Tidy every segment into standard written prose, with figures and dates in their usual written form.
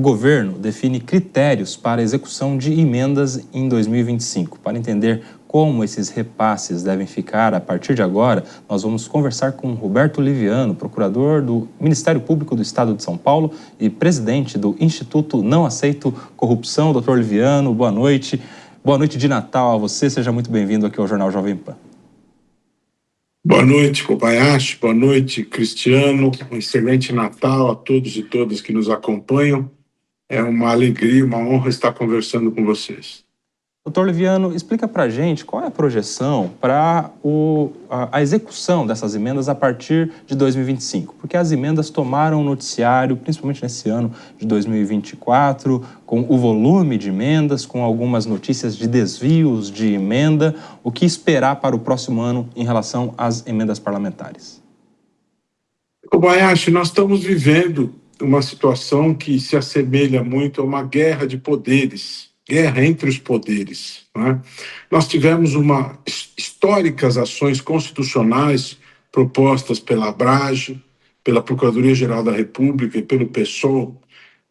O governo define critérios para a execução de emendas em 2025. Para entender como esses repasses devem ficar a partir de agora, nós vamos conversar com Roberto Liviano, procurador do Ministério Público do Estado de São Paulo e presidente do Instituto Não Aceito Corrupção. Doutor Liviano, boa noite. Boa noite de Natal a você. Seja muito bem-vindo aqui ao Jornal Jovem Pan. Boa noite, Kobayashi. Boa noite, Cristiano. Um excelente Natal a todos e todas que nos acompanham. É uma alegria, uma honra estar conversando com vocês. Doutor Liviano, explica para a gente qual é a projeção para a execução dessas emendas a partir de 2025, porque as emendas tomaram o noticiário, principalmente nesse ano de 2024, com o volume de emendas, com algumas notícias de desvios de emenda. O que esperar para o próximo ano em relação às emendas parlamentares? Kobayashi, nós estamos vivendo uma situação que se assemelha muito a uma guerra de poderes. Guerra entre os poderes. Né? Nós tivemos históricas ações constitucionais propostas pela Abrage, pela Procuradoria-Geral da República e pelo PSOL,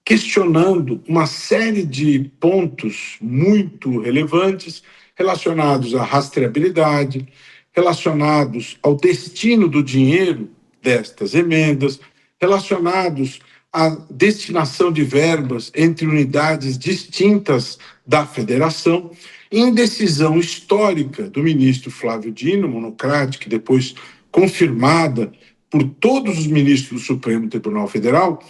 questionando uma série de pontos muito relevantes relacionados à rastreabilidade, relacionados ao destino do dinheiro destas emendas, relacionados a destinação de verbas entre unidades distintas da federação, em decisão histórica do ministro Flávio Dino, monocrática, e depois confirmada por todos os ministros do Supremo Tribunal Federal,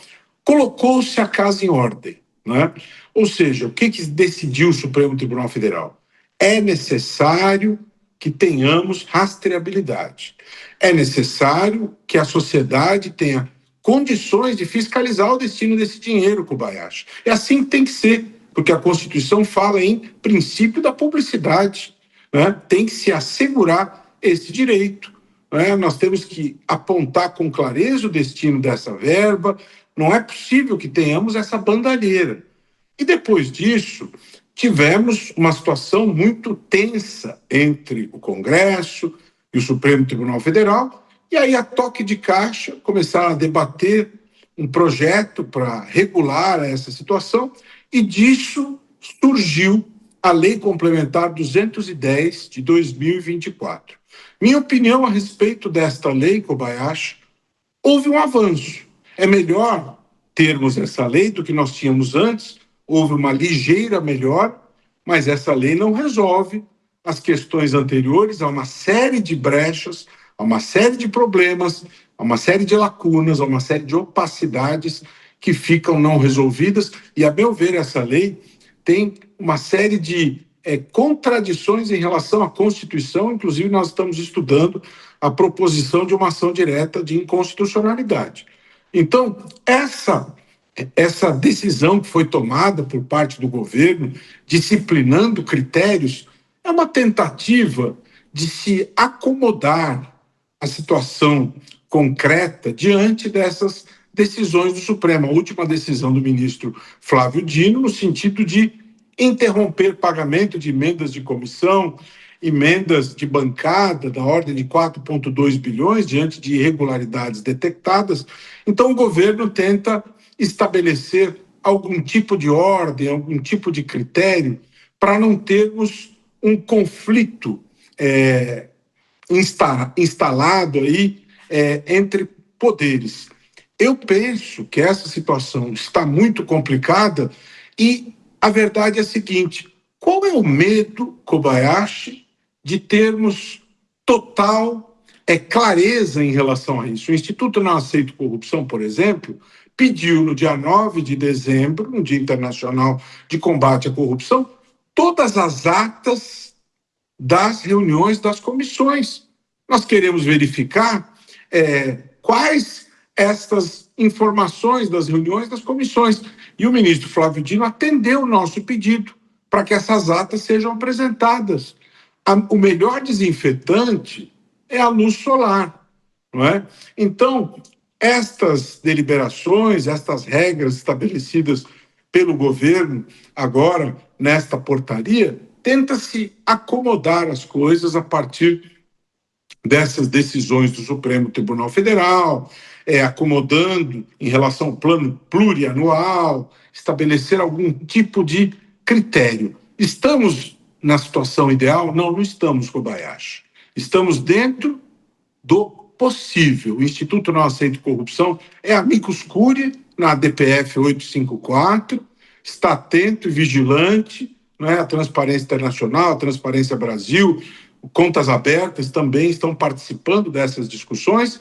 colocou-se a casa em ordem. Né? Ou seja, o que decidiu o Supremo Tribunal Federal? É necessário que tenhamos rastreabilidade. É necessário que a sociedade tenha condições de fiscalizar o destino desse dinheiro, Kobayashi. É assim que tem que ser, porque a Constituição fala em princípio da publicidade. Né? Tem que se assegurar esse direito. Né? Nós temos que apontar com clareza o destino dessa verba. Não é possível que tenhamos essa bandalheira. E depois disso, tivemos uma situação muito tensa entre o Congresso e o Supremo Tribunal Federal. E aí, a toque de caixa, começaram a debater um projeto para regular essa situação, e disso surgiu a Lei Complementar 210 de 2024. Minha opinião a respeito desta lei, Kobayashi, houve um avanço. É melhor termos essa lei do que nós tínhamos antes, houve uma ligeira melhora, mas essa lei não resolve as questões anteriores, há uma série de brechas, há uma série de problemas, há uma série de lacunas, há uma série de opacidades que ficam não resolvidas. E, a meu ver, essa lei tem uma série de contradições em relação à Constituição. Inclusive, nós estamos estudando a proposição de uma ação direta de inconstitucionalidade. Então, essa decisão que foi tomada por parte do governo, disciplinando critérios, é uma tentativa de se acomodar a situação concreta diante dessas decisões do Supremo. A última decisão do ministro Flávio Dino, no sentido de interromper pagamento de emendas de comissão, emendas de bancada da ordem de 4,2 bilhões diante de irregularidades detectadas. Então, o governo tenta estabelecer algum tipo de ordem, algum tipo de critério para não termos um conflito instalado aí entre poderes. Eu penso que essa situação está muito complicada e a verdade é a seguinte: qual é o medo, Kobayashi, de termos total clareza em relação a isso? O Instituto Não Aceito Corrupção, por exemplo, pediu no dia 9 de dezembro, no Dia Internacional de Combate à Corrupção, todas as atas das reuniões das comissões. Nós queremos verificar quais estas informações das reuniões das comissões. E o ministro Flávio Dino atendeu o nosso pedido para que essas atas sejam apresentadas. O melhor desinfetante é a luz solar, não é? Então, estas deliberações, estas regras estabelecidas pelo governo agora nesta portaria, tenta-se acomodar as coisas a partir dessas decisões do Supremo Tribunal Federal, acomodando em relação ao plano plurianual, estabelecer algum tipo de critério. Estamos na situação ideal? Não, não estamos, Kobayashi. Estamos dentro do possível. O Instituto Não Aceita Corrupção é amicus curiae na DPF 854, está atento e vigilante, né? A Transparência Internacional, a Transparência Brasil, Contas Abertas também estão participando dessas discussões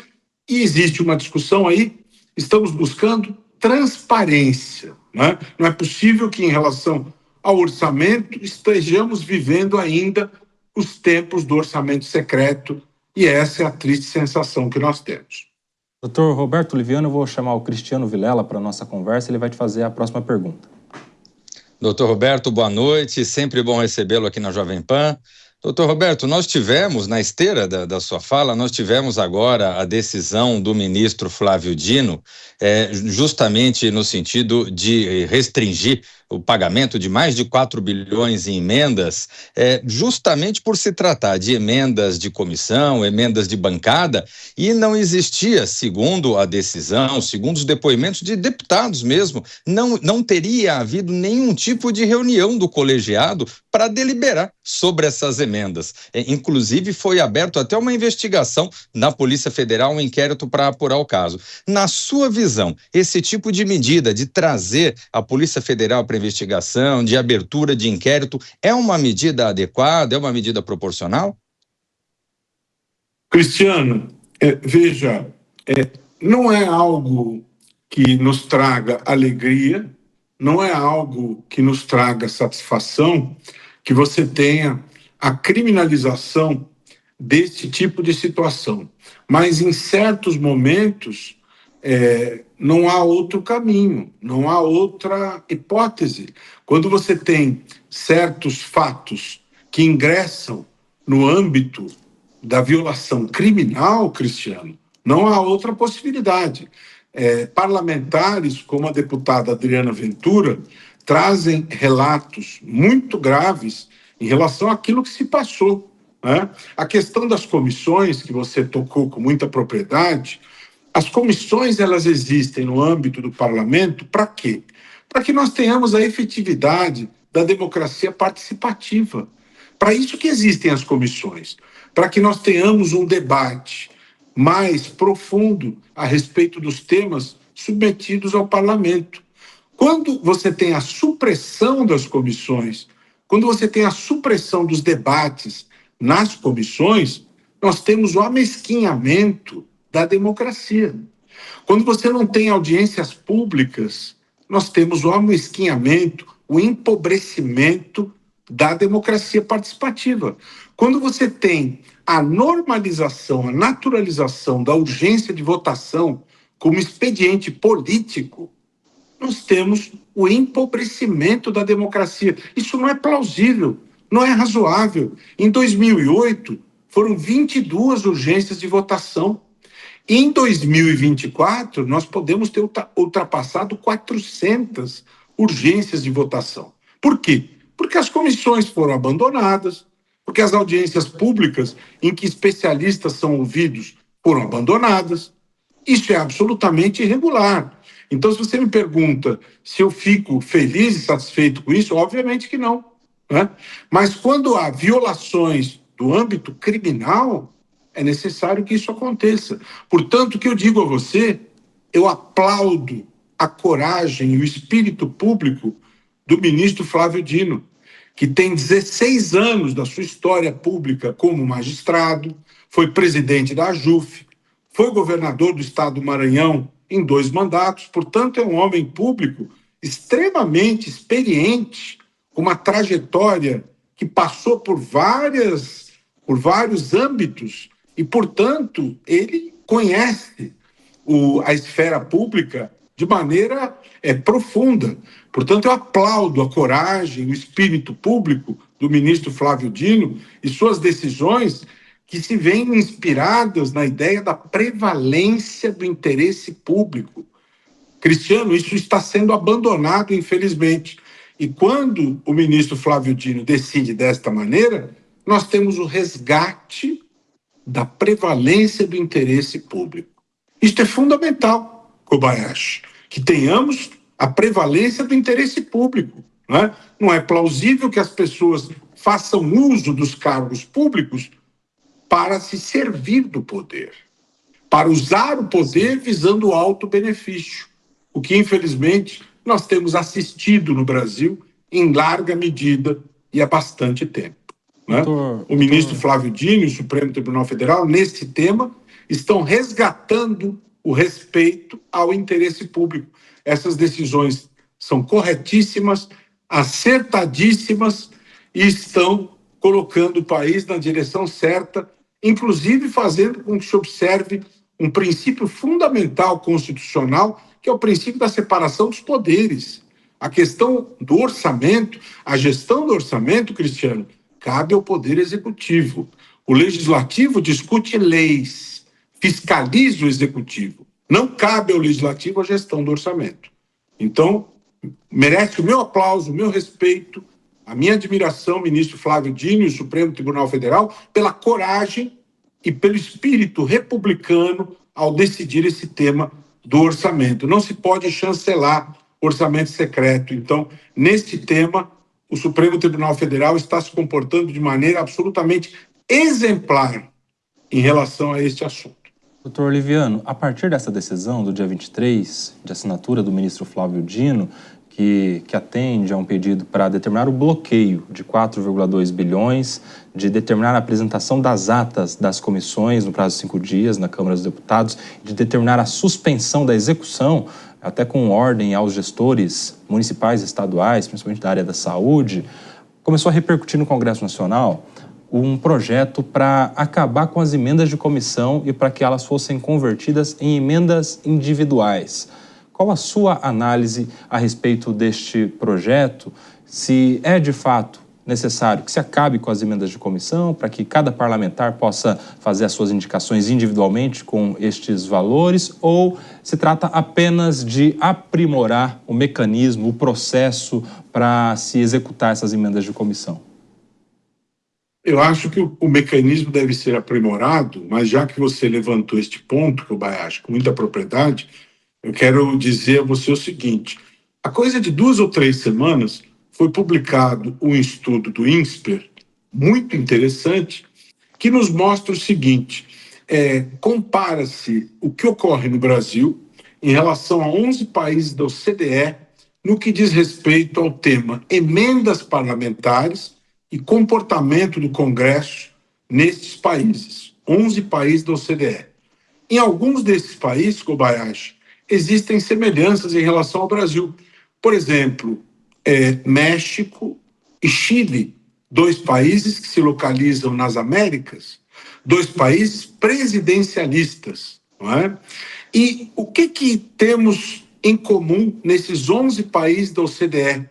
e existe uma discussão aí, estamos buscando transparência, né? Não é possível que em relação ao orçamento estejamos vivendo ainda os tempos do orçamento secreto e essa é a triste sensação que nós temos. Doutor Roberto Liviano, eu vou chamar o Cristiano Vilela para a nossa conversa, ele vai te fazer a próxima pergunta. Doutor Roberto, boa noite, sempre bom recebê-lo aqui na Jovem Pan. Doutor Roberto, nós tivemos, na esteira da sua fala, nós tivemos agora a decisão do ministro Flávio Dino, justamente no sentido de restringir o pagamento de mais de 4 bilhões em emendas, justamente por se tratar de emendas de comissão, emendas de bancada, e não existia, segundo a decisão, segundo os depoimentos de deputados mesmo, não teria havido nenhum tipo de reunião do colegiado para deliberar sobre essas emendas. Inclusive, foi aberto até uma investigação na Polícia Federal, um inquérito para apurar o caso. Na sua visão, esse tipo de medida de trazer a Polícia Federal para investigação, de abertura de inquérito, é uma medida adequada, é uma medida proporcional? Cristiano, veja, não é algo que nos traga alegria, não é algo que nos traga satisfação que você tenha a criminalização desse tipo de situação. Mas em certos momentos não há outro caminho, não há outra hipótese. Quando você tem certos fatos que ingressam no âmbito da violação criminal, Cristiano, não há outra possibilidade. Parlamentares, como a deputada Adriana Ventura, trazem relatos muito graves em relação àquilo que se passou, né? A questão das comissões, que você tocou com muita propriedade, as comissões elas existem no âmbito do parlamento para quê? Para que nós tenhamos a efetividade da democracia participativa. Para isso que existem as comissões, para que nós tenhamos um debate mais profundo a respeito dos temas submetidos ao parlamento. Quando você tem a supressão das comissões, quando você tem a supressão dos debates nas comissões, nós temos o amesquinhamento da democracia. Quando você não tem audiências públicas, nós temos o amesquinhamento, o empobrecimento da democracia participativa. Quando você tem a normalização, a naturalização da urgência de votação como expediente político, nós temos o empobrecimento da democracia. Isso não é plausível, não é razoável. Em 2008, foram 22 urgências de votação. Em 2024, nós podemos ter ultrapassado 400 urgências de votação. Por quê? Porque as comissões foram abandonadas, porque as audiências públicas em que especialistas são ouvidos foram abandonadas. Isso é absolutamente irregular. Então, se você me pergunta se eu fico feliz e satisfeito com isso, obviamente que não, né? Mas quando há violações do âmbito criminal, é necessário que isso aconteça. Portanto, o que eu digo a você, eu aplaudo a coragem e o espírito público do ministro Flávio Dino, que tem 16 anos da sua história pública como magistrado, foi presidente da AJUF, foi governador do estado do Maranhão em 2 mandatos, portanto, é um homem público extremamente experiente, com uma trajetória que passou por vários âmbitos e, portanto, ele conhece a esfera pública de maneira profunda. Portanto, eu aplaudo a coragem, o espírito público do ministro Flávio Dino e suas decisões que se veem inspiradas na ideia da prevalência do interesse público. Cristiano, isso está sendo abandonado, infelizmente. E quando o ministro Flávio Dino decide desta maneira, nós temos o resgate da prevalência do interesse público. Isto é fundamental, Kobayashi, que tenhamos a prevalência do interesse público. Não é plausível que as pessoas façam uso dos cargos públicos para se servir do poder, para usar o poder visando o alto benefício, o que, infelizmente, nós temos assistido no Brasil em larga medida e há bastante tempo. O ministro Flávio Dino e o Supremo Tribunal Federal, nesse tema, estão resgatando o respeito ao interesse público. Essas decisões são corretíssimas, acertadíssimas e estão colocando o país na direção certa, inclusive fazendo com que se observe um princípio fundamental constitucional, que é o princípio da separação dos poderes. A questão do orçamento, a gestão do orçamento, Cristiano, cabe ao Poder Executivo. O Legislativo discute leis, fiscaliza o Executivo. Não cabe ao Legislativo a gestão do orçamento. Então, merece o meu aplauso, o meu respeito, a minha admiração, ministro Flávio Dino e o Supremo Tribunal Federal, pela coragem e pelo espírito republicano ao decidir esse tema do orçamento. Não se pode chancelar orçamento secreto. Então, neste tema, o Supremo Tribunal Federal está se comportando de maneira absolutamente exemplar em relação a este assunto. Doutor Liviano, a partir dessa decisão do dia 23, de assinatura do ministro Flávio Dino, que atende a um pedido para determinar o bloqueio de 4,2 bilhões, de determinar a apresentação das atas das comissões no prazo de 5 dias na Câmara dos Deputados, de determinar a suspensão da execução, até com ordem aos gestores municipais e estaduais, principalmente da área da saúde, começou a repercutir no Congresso Nacional um projeto para acabar com as emendas de comissão e para que elas fossem convertidas em emendas individuais. Qual a sua análise a respeito deste projeto? Se é de fato necessário que se acabe com as emendas de comissão para que cada parlamentar possa fazer as suas indicações individualmente com estes valores, ou se trata apenas de aprimorar o mecanismo, o processo para se executar essas emendas de comissão? Eu acho que o mecanismo deve ser aprimorado, mas já que você levantou este ponto, Kobayashi, com muita propriedade, eu quero dizer a você o seguinte: há coisa de 2 ou 3 semanas foi publicado um estudo do INSPER, muito interessante, que nos mostra o seguinte: compara-se o que ocorre no Brasil em relação a 11 países da OCDE no que diz respeito ao tema emendas parlamentares e comportamento do Congresso nestes países, 11 países da OCDE. Em alguns desses países, Kobayashi, existem semelhanças em relação ao Brasil. Por exemplo, México e Chile, 2 países que se localizam nas Américas, 2 países presidencialistas, não é? E o que temos em comum nesses 11 países da OCDE?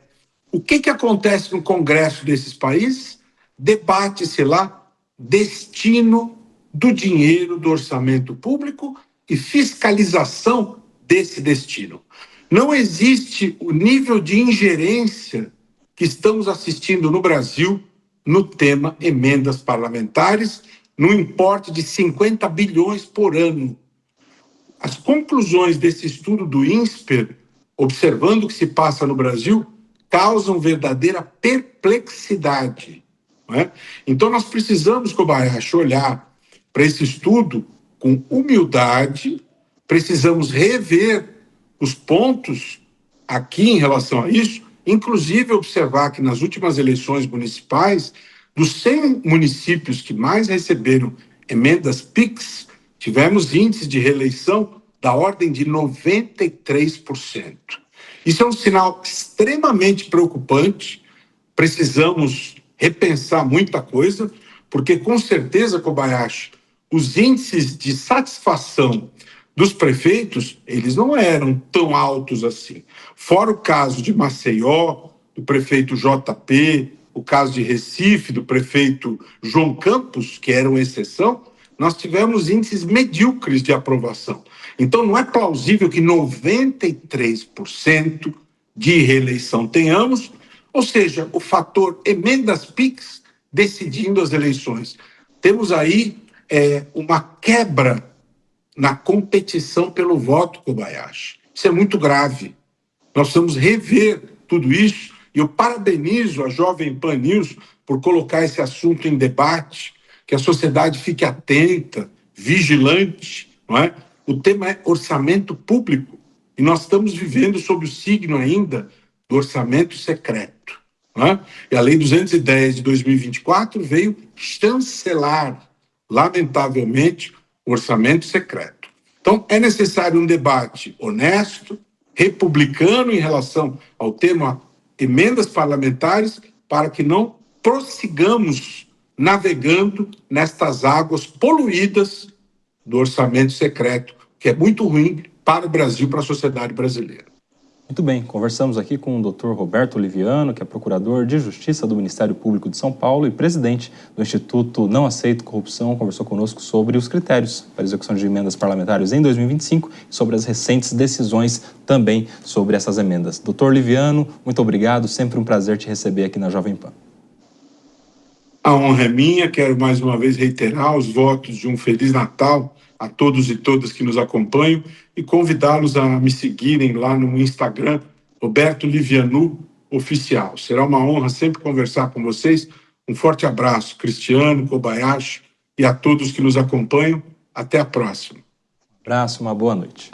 O que acontece no Congresso desses países? Debate-se lá destino do dinheiro do orçamento público e fiscalização desse destino. Não existe o nível de ingerência que estamos assistindo no Brasil no tema emendas parlamentares, no importe de 50 bilhões por ano. As conclusões desse estudo do INSPER, observando o que se passa no Brasil, causam verdadeira perplexidade. Não é? Então, nós precisamos, Kobayashi, olhar para esse estudo com humildade, precisamos rever os pontos aqui em relação a isso, inclusive observar que nas últimas eleições municipais, dos 100 municípios que mais receberam emendas PIX, tivemos índices de reeleição da ordem de 93%. Isso é um sinal extremamente preocupante. Precisamos repensar muita coisa, porque com certeza, Kobayashi, os índices de satisfação dos prefeitos, eles não eram tão altos assim. Fora o caso de Maceió, do prefeito JP, o caso de Recife, do prefeito João Campos, que eram exceção, nós tivemos índices medíocres de aprovação. Então, não é plausível que 93% de reeleição tenhamos, ou seja, o fator emendas PIX decidindo as eleições. Temos aí uma quebra na competição pelo voto, Kobayashi. Isso é muito grave. Nós precisamos rever tudo isso, e eu parabenizo a Jovem Pan News por colocar esse assunto em debate, que a sociedade fique atenta, vigilante, não é? O tema é orçamento público, e nós estamos vivendo sob o signo ainda do orçamento secreto, não é? E a Lei 210 de 2024 veio chancelar, lamentavelmente, o orçamento secreto. Então, é necessário um debate honesto, republicano em relação ao tema emendas parlamentares, para que não prossigamos navegando nestas águas poluídas do orçamento secreto, que é muito ruim para o Brasil, para a sociedade brasileira. Muito bem, conversamos aqui com o Dr. Roberto Oliviano, que é procurador de Justiça do Ministério Público de São Paulo e presidente do Instituto Não Aceito Corrupção. Conversou conosco sobre os critérios para a execução de emendas parlamentares em 2025 e sobre as recentes decisões também sobre essas emendas. Dr. Oliviano, muito obrigado, sempre um prazer te receber aqui na Jovem Pan. A honra é minha, quero mais uma vez reiterar os votos de um Feliz Natal a todos e todas que nos acompanham e convidá-los a me seguirem lá no Instagram, Roberto Livianu Oficial. Será uma honra sempre conversar com vocês. Um forte abraço, Cristiano, Kobayashi e a todos que nos acompanham. Até a próxima. Um abraço, uma boa noite.